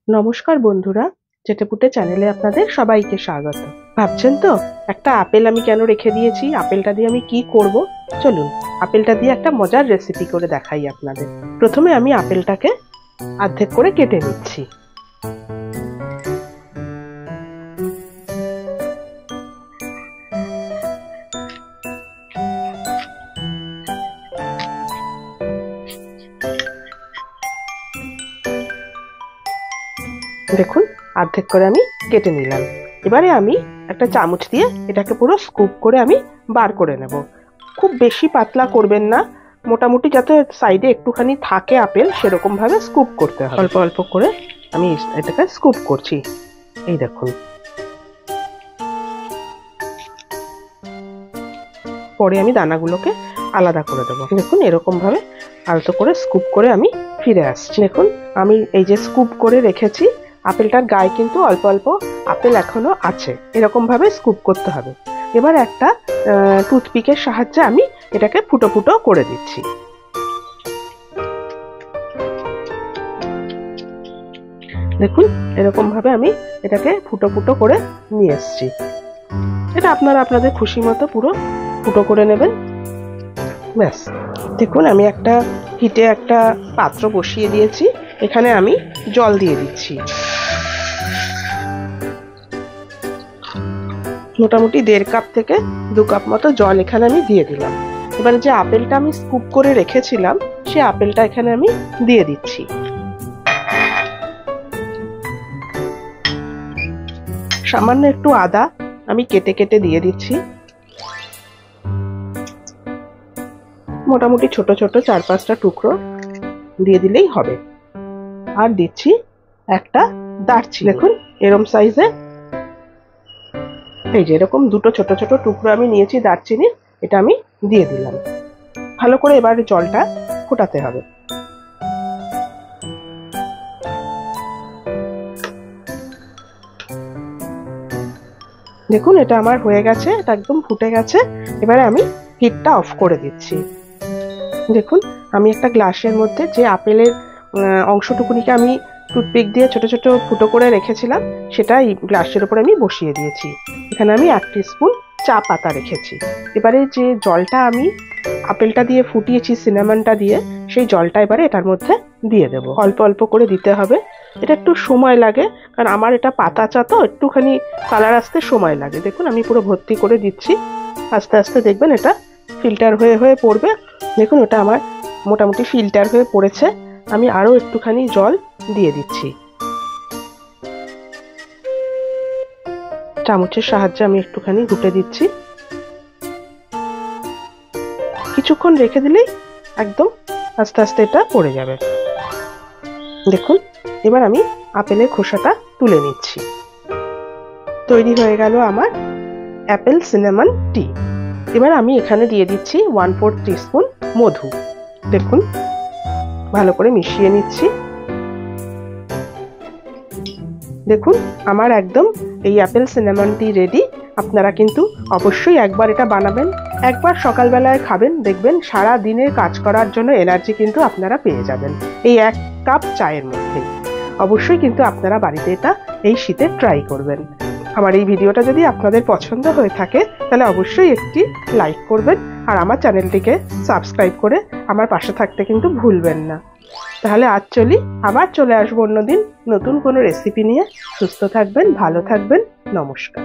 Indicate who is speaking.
Speaker 1: নমস্কার বন্ধুরা, চেটেপুটে চ্যানেলে আপনাদের সবাইকে স্বাগত। ভাবছেন তো একটা আপেল আমি কেন রেখে দিয়েছি, আপেলটা দিয়ে আমি কি করব? চলুন আপেলটা দিয়ে একটা মজার রেসিপি করে দেখাই আপনাদের। প্রথমে আমি আপেলটাকে অর্ধেক করে কেটে নিচ্ছি। দেখুন অর্ধেক করে আমি কেটে নিলাম। এবারে আমি একটা চামচ দিয়ে এটাকে পুরো স্কুপ করে আমি বার করে নেব। খুব বেশি পাতলা করবেন না, মোটামুটি যাতে সাইডে একটুখানি থাকে আপেল সেরকম ভাবে স্কুপ করতে হবে। অল্প অল্প করে আমি এটাকে স্কুপ করছি। এই দেখুন, পরে আমি দানাগুলোকে আলাদা করে দেবো। দেখুন এরকম ভাবে আলতো করে স্কুপ করে আমি ফিরে আসছি। দেখুন আমি এই যে স্কুপ করে রেখেছি, আপেলটার গায়ে কিন্তু অল্প অল্প আপেল এখনো আছে, এরকম ভাবে স্কুপ করতে হবে। এবার একটা টুথপিকের সাহায্যে আমি এটাকে ফুটো ফুটো করে দিচ্ছি। দেখুন এরকম ভাবে আমি এটাকে ফুটো ফুটো করে নিয়ে এসছি। এটা আপনারা আপনাদের খুশি মতো পুরো ফুটো করে নেবেন, ব্যাস। দেখুন আমি একটা হিটে একটা পাত্র বসিয়ে দিয়েছি, এখানে আমি জল দিয়ে দিচ্ছি। মোটামুটি 1.5 কাপ থেকে 2 কাপ মতো জল এখানে আমি দিয়ে দিলাম। এবারে যে আপেলটা আমি স্কুপ করে রেখেছিলাম সেই আপেলটা এখানে আমি দিয়ে দিচ্ছি। সামান্য একটু আদা আমি কেটে কেটে দিয়ে দিচ্ছি। মোটামুটি ছোট ছোট 4-5টা টুকরো দিয়ে দিলেই হবে। আর দিচ্ছি একটা দারচিনি, দেখুন এরকম সাইজে, এই যে এরকম দুটো ছোট ছোট টুকরো আমি নিয়েছি দারচিনি, এটা আমি দিয়ে দিলাম। ভালো করে এবার জলটা ফোটাতে হবে। দেখুন এটা আমার হয়ে গেছে, এটা একদম ফুটে গেছে। এবারে আমি হিটটা অফ করে দিচ্ছি। দেখুন আমি একটা গ্লাসের মধ্যে যে আপেলের অংশটুকুনিকে আমি টুথপিক দিয়ে ছোট ছোট ফুটো করে রেখেছিলাম সেটা এই গ্লাসের উপর আমি বসিয়ে দিয়েছি। এখানে আমি 1 টিস্পুন চা পাতা রেখেছি। এবারে যে জলটা আমি আপেলটা দিয়ে ফুটিয়েছি সিনামনটা দিয়ে, সেই জলটা এবারে এটার মধ্যে দিয়ে দেবো। অল্প অল্প করে দিতে হবে, এটা একটু সময় লাগে কারণ আমার এটা পাতা চা তো একটুখানি কালার আসতে সময় লাগে। দেখুন আমি পুরো ভর্তি করে দিচ্ছি, আস্তে আস্তে দেখবেন এটা ফিল্টার হয়ে হয়ে পড়বে। দেখুন ওটা আমার মোটামুটি ফিল্টার হয়ে পড়েছে। আমি আরো একটুখানি জল দিয়ে দিচ্ছি। চামচের সাহায্যে আমি একটুখানি ঘুটে দিচ্ছি। কিছুক্ষণ রেখে দিলেই একদম আস্তে আস্তে এটা পড়ে যাবে। দেখুন এবার আমি আপেলের খোসাটা তুলে নিচ্ছি। তৈরি হয়ে গেল আমার অ্যাপেল সিনামন টি। এবার আমি এখানে দিয়ে দিচ্ছি 1/4 টিস্পুন মধু। দেখুন ভালো করে মিশিয়ে নিচ্ছি। দেখুন আমার একদম এই অ্যাপেল সিনামন টি রেডি। আপনারা কিন্তু অবশ্যই একবার এটা বানাবেন, একবার সকালবেলায় খাবেন, দেখবেন সারা দিনের কাজ করার জন্য এনার্জি কিন্তু আপনারা পেয়ে যাবেন এই 1 কাপ চায়ের মধ্যে। অবশ্যই কিন্তু আপনারা বাড়িতে এটা এই শীতে ট্রাই করবেন। আমার এই ভিডিওটা যদি আপনাদের পছন্দ হয়ে থাকে তাহলে অবশ্যই একটি লাইক করবেন আর আমার চ্যানেলটিকে সাবস্ক্রাইব করে আমার পাশে থাকতে কিন্তু ভুলবেন না। তাহলে আজ চলি, আবার চলে আসবো অন্যদিন নতুন কোনো রেসিপি নিয়ে। সুস্থ থাকবেন, ভালো থাকবেন, নমস্কার।